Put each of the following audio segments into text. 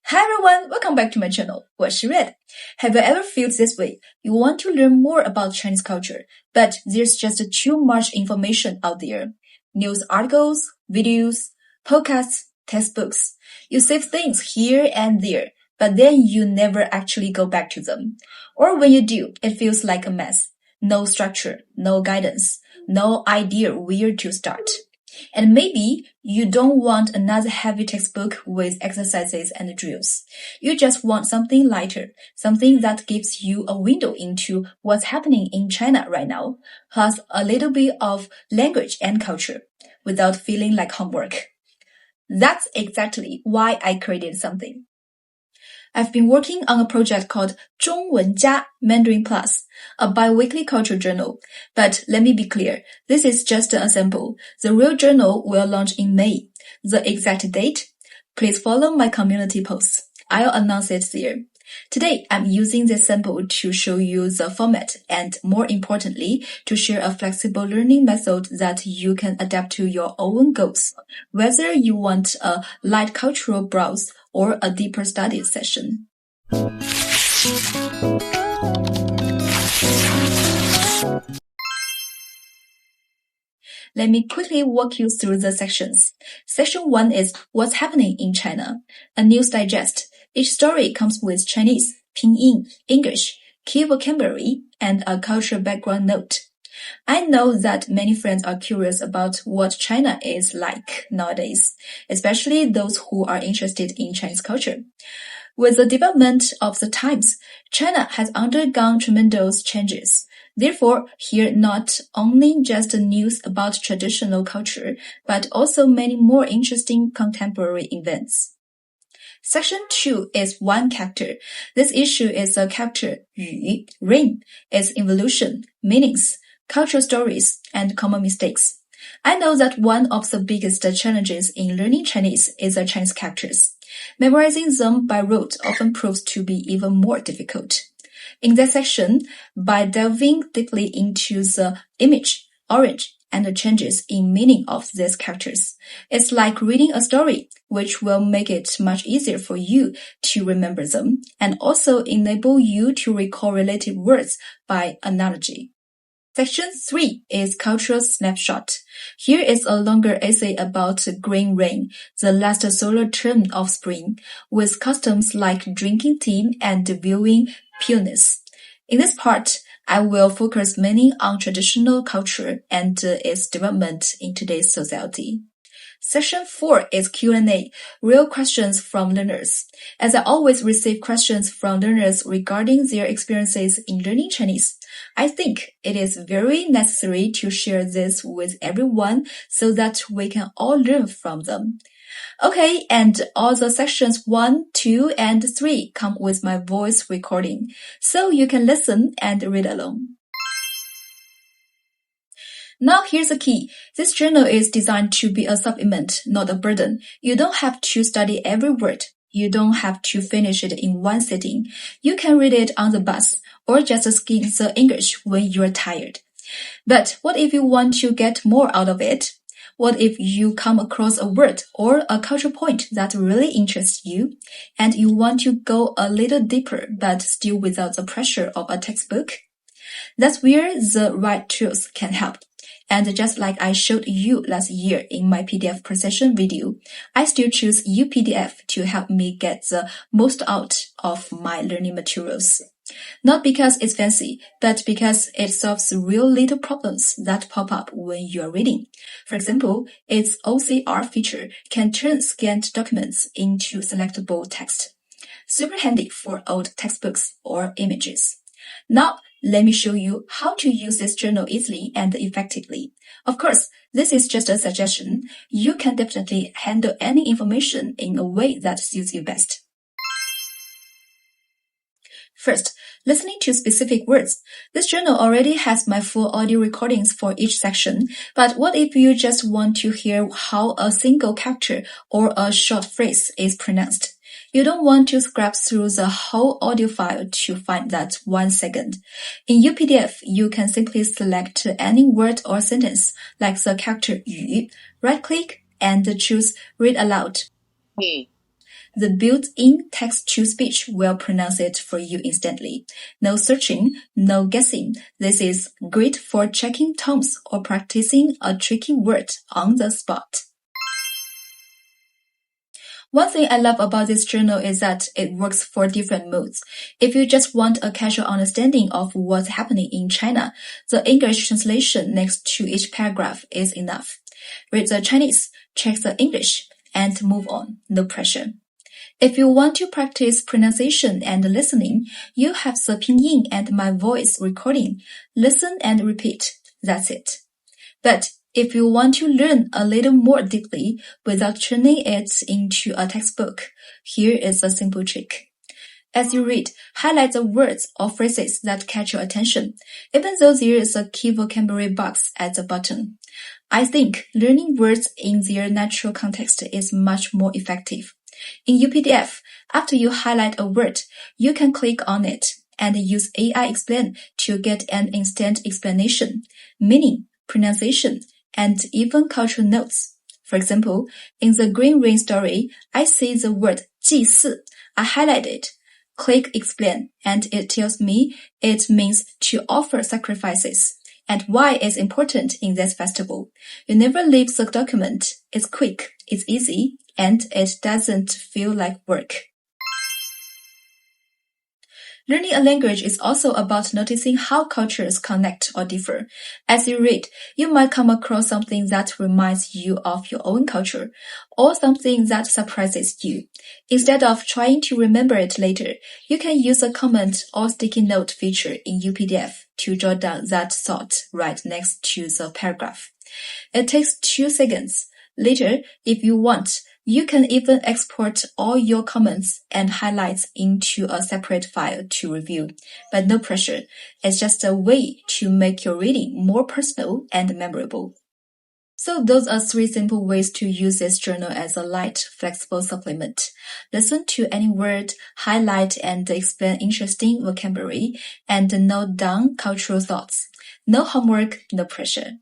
Hi everyone, welcome back to my channel. 我是 Red. Have you ever felt this way? You want to learn more about Chinese culture, but there's just too much information out there. News articles, videos, podcasts, textbooks. You save things here and there, but then you never actually go back to them. Or when you do, it feels like a mess. No structure, no guidance, no idea where to start. And maybe you don't want another heavy textbook with exercises and drills. You just want something lighter, something that gives you a window into what's happening in China right now, plus a little bit of language and culture, without feeling like homework. That's exactly why I created something. I've been working on a project called 中文加 Mandarin Plus, a bi-weekly culture journal. But let me be clear, this is just a sample. The real journal will launch in May. The exact date? Please follow my community posts. I'll announce it there. Today, I'm using this sample to show you the format and, more importantly, to share a flexible learning method that you can adapt to your own goals, whether you want a light cultural browse or a deeper study session. Let me quickly walk you through the sections. Section 1 is What's Happening in China, a news digest. Each story comes with Chinese, pinyin, English, key vocabulary, and a cultural background note. I know that many friends are curious about what China is like nowadays, especially those who are interested in Chinese culture. With the development of the times, China has undergone tremendous changes. Therefore, here not only just news about traditional culture, but also many more interesting contemporary events. Section 2 is one character. This issue is a character, 语, reign, its evolution, meanings, cultural stories, and common mistakes. I know that one of the biggest challenges in learning Chinese is the Chinese characters. Memorizing them by rote often proves to be even more difficult. In that section, by delving deeply into the image, origin, and the changes in meaning of these characters, it's like reading a story, which will make it much easier for you to remember them and also enable you to recall related words by analogy. Section 3 is Cultural Snapshot. Here is a longer essay about green rain, the last solar term of spring, with customs like drinking tea and viewing peonies. In this part, I will focus mainly on traditional culture and its development in today's society. Section 4 is Q&A, real questions from learners. As I always receive questions from learners regarding their experiences in learning Chinese, I think it is very necessary to share this with everyone so that we can all learn from them. Okay, and all the sections 1, 2, and 3 come with my voice recording, so you can listen and read along. Now here's the key. This journal is designed to be a supplement, not a burden. You don't have to study every word. You don't have to finish it in one sitting. You can read it on the bus or just skim the English when you're tired. But what if you want to get more out of it? What if you come across a word or a cultural point that really interests you, and you want to go a little deeper but still without the pressure of a textbook? That's where the right tools can help. And just like I showed you last year in my PDF precision video, I still choose UPDF to help me get the most out of my learning materials. Not because it's fancy, but because it solves real little problems that pop up when you're reading. For example, its OCR feature can turn scanned documents into selectable text. Super handy for old textbooks or images. Now, let me show you how to use this journal easily and effectively. Of course, this is just a suggestion. You can definitely handle any information in a way that suits you best. First, listening to specific words. This journal already has my full audio recordings for each section, but what if you just want to hear how a single character or a short phrase is pronounced? You don't want to scrap through the whole audio file to find that 1 second. In UPDF, you can simply select any word or sentence, like the character 语, right-click, and choose Read Aloud. 语 The built-in text-to-speech will pronounce it for you instantly. No searching, no guessing. This is great for checking tones or practicing a tricky word on the spot. One thing I love about this journal is that it works for different moods. If you just want a casual understanding of what's happening in China, the English translation next to each paragraph is enough. Read the Chinese, check the English, and move on. No pressure. If you want to practice pronunciation and listening, you have the pinyin and my voice recording. Listen and repeat. That's it. But if you want to learn a little more deeply without turning it into a textbook, here is a simple trick. As you read, highlight the words or phrases that catch your attention, even though there is a key vocabulary box at the bottom. I think learning words in their natural context is much more effective. In UPDF, after you highlight a word, you can click on it and use AI Explain to get an instant explanation, meaning, pronunciation, and even cultural notes. For example, in the Green Rain story, I see the word 祭祀. I highlight it, click explain, and it tells me it means to offer sacrifices and why it's important in this festival. You never leave the document. It's quick, it's easy, and it doesn't feel like work. Learning a language is also about noticing how cultures connect or differ. As you read, you might come across something that reminds you of your own culture, or something that surprises you. Instead of trying to remember it later, you can use a comment or sticky note feature in UPDF to jot down that thought right next to the paragraph. It takes 2 seconds. Later, if you want, you can even export all your comments and highlights into a separate file to review. But no pressure. It's just a way to make your reading more personal and memorable. So those are 3 simple ways to use this journal as a light, flexible supplement. Listen to any word, highlight and explain interesting vocabulary, and note down cultural thoughts. No homework, no pressure.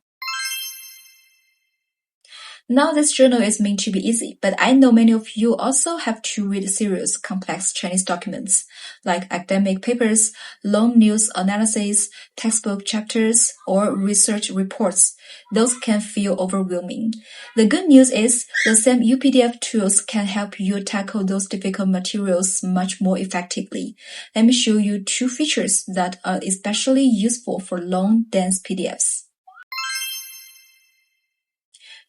Now this journal is meant to be easy, but I know many of you also have to read serious, complex Chinese documents, like academic papers, long news analysis, textbook chapters, or research reports. Those can feel overwhelming. The good news is the same UPDF tools can help you tackle those difficult materials much more effectively. Let me show you 2 features that are especially useful for long, dense PDFs.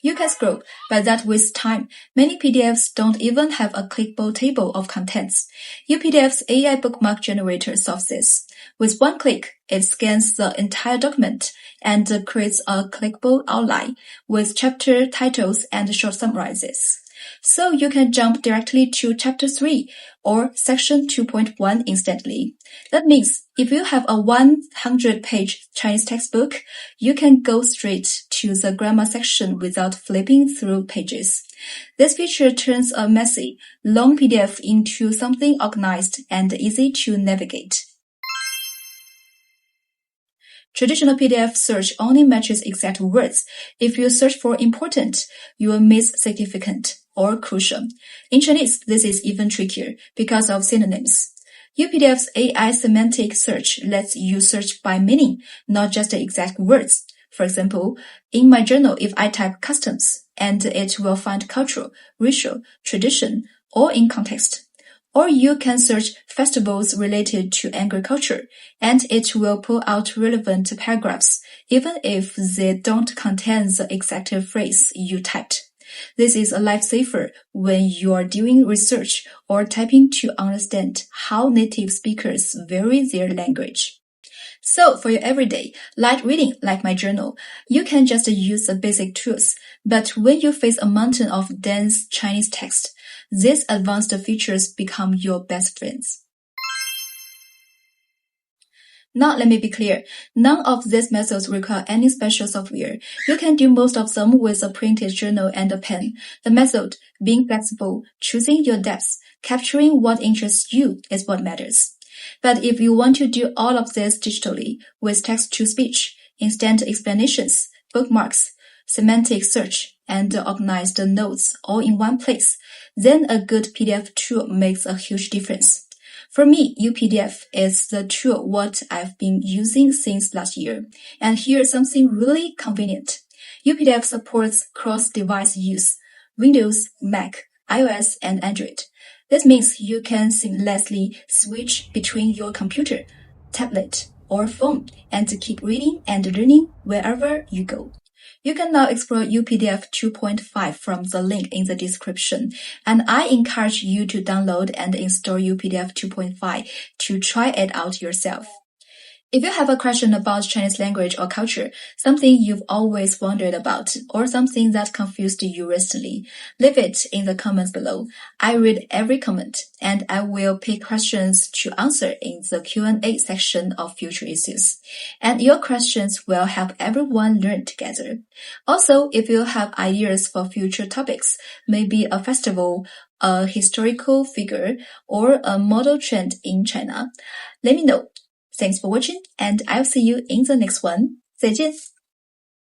You can scroll, but that wastes time. Many PDFs don't even have a clickable table of contents. UPDF's AI bookmark generator solves this. With one click, it scans the entire document and creates a clickable outline with chapter titles and short summarizes. So you can jump directly to chapter 3 or section 2.1 instantly. That means if you have a 100-page Chinese textbook, you can go straight to the grammar section without flipping through pages. This feature turns a messy, long PDF into something organized and easy to navigate. Traditional PDF search only matches exact words. If you search for important, you will miss significant or crucial. In Chinese, this is even trickier because of synonyms. UPDF's AI semantic search lets you search by meaning, not just the exact words. For example, in my journal, if I type customs, and it will find cultural, racial, tradition, or in context. Or you can search festivals related to agriculture, and it will pull out relevant paragraphs, even if they don't contain the exact phrase you typed. This is a lifesaver when you are doing research or typing to understand how native speakers vary their language. So for your everyday, light reading like my journal, you can just use the basic tools. But when you face a mountain of dense Chinese text, these advanced features become your best friends. Now let me be clear, none of these methods require any special software. You can do most of them with a printed journal and a pen. The method, being flexible, choosing your depths, capturing what interests you is what matters. But if you want to do all of this digitally, with text-to-speech, instant explanations, bookmarks, semantic search, and organized notes all in one place, then a good PDF tool makes a huge difference. For me, UPDF is the tool what I've been using since last year. And here's something really convenient. UPDF supports cross-device use, Windows, Mac, iOS, and Android. This means you can seamlessly switch between your computer, tablet, or phone and keep reading and learning wherever you go. You can now explore UPDF 2.5 from the link in the description, and I encourage you to download and install UPDF 2.5 to try it out yourself. If you have a question about Chinese language or culture, something you've always wondered about, or something that confused you recently, leave it in the comments below. I read every comment, and I will pick questions to answer in the Q&A section of future issues. And your questions will help everyone learn together. Also, if you have ideas for future topics, maybe a festival, a historical figure, or a model trend in China, let me know. Thanks for watching, and I'll see you in the next one. 再见。